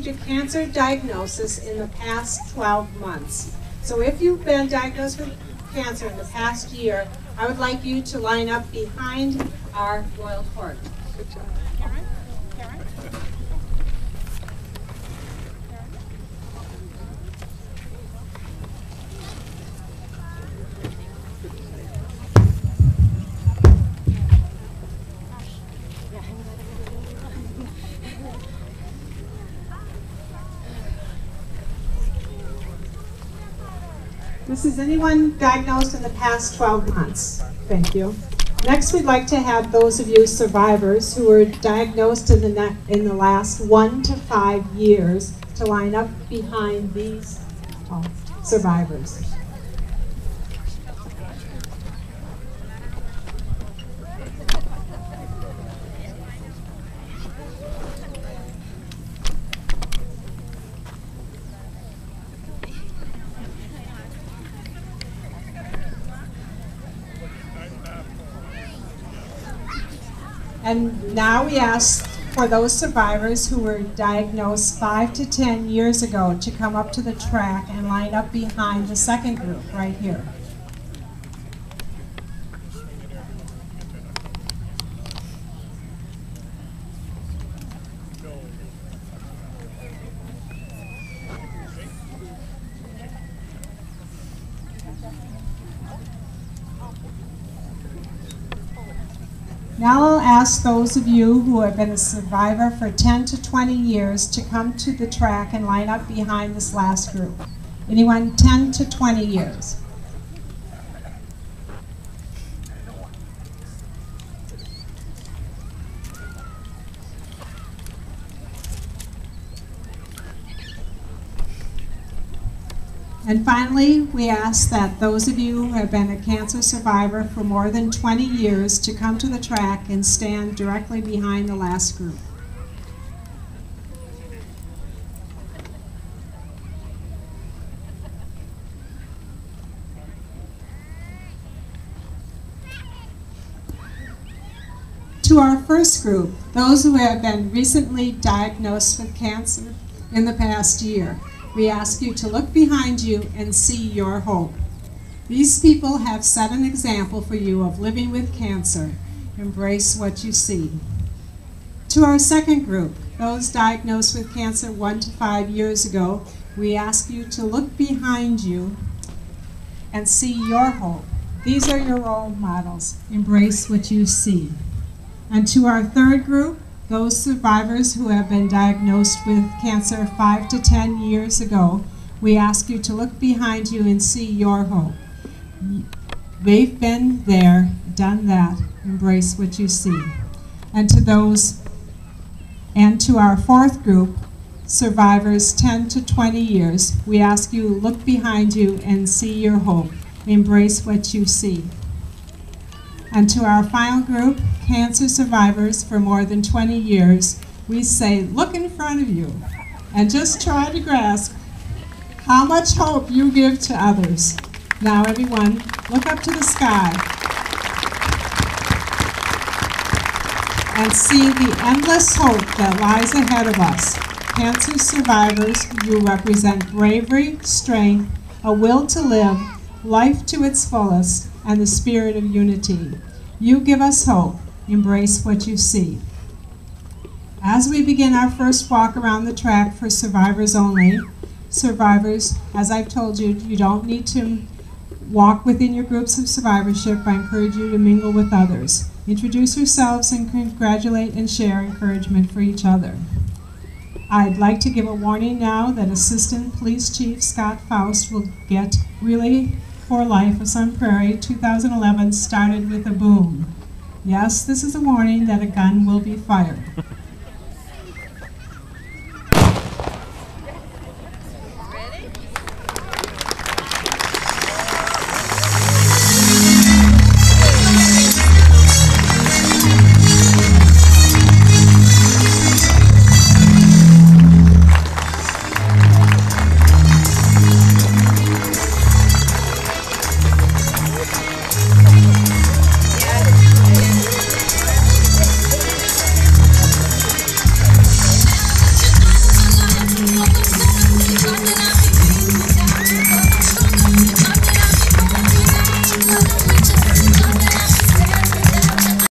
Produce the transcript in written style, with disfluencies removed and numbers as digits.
received a cancer diagnosis in the past 12 months. So if you've been diagnosed with cancer in the past year, I would like you to line up behind our royal court. Good job. This is anyone diagnosed in the past 12 months. Thank you. Next, we'd like to have those of you survivors who were diagnosed in the last 1 to 5 years to line up behind these survivors. And now we ask for those survivors who were diagnosed 5 to 10 years ago to come up to the track and line up behind the second group right here. Now I'll ask those of you who have been a survivor for 10 to 20 years to come to the track and line up behind this last group. Anyone 10 to 20 years? And finally, we ask that those of you who have been a cancer survivor for more than 20 years to come to the track and stand directly behind the last group. To our first group, those who have been recently diagnosed with cancer in the past year, we ask you to look behind you and see your hope. These people have set an example for you of living with cancer. Embrace what you see. To our second group, those diagnosed with cancer 1 to 5 years ago, we ask you to look behind you and see your hope. These are your role models. Embrace what you see. And to our third group, those survivors who have been diagnosed with cancer 5 to 10 years ago, we ask you to look behind you and see your hope. They've been there, done that. Embrace what you see. And to our fourth group, survivors 10 to 20 years, we ask you to look behind you and see your hope. Embrace what you see. And to our final group, cancer survivors for more than 20 years, we say, look in front of you and just try to grasp how much hope you give to others. Now everyone, look up to the sky and see the endless hope that lies ahead of us. Cancer survivors, you represent bravery, strength, a will to live, life to its fullest, and the spirit of unity. You give us hope. Embrace what you see. As we begin our first walk around the track for survivors only, survivors, as I've told you, you don't need to walk within your groups of survivorship. I encourage you to mingle with others. Introduce yourselves and congratulate and share encouragement for each other. I'd like to give a warning now that Assistant Police Chief Scott Faust will get Relay for Life of Sun Prairie 2011 started with a boom. Yes, this is a warning that a gun will be fired.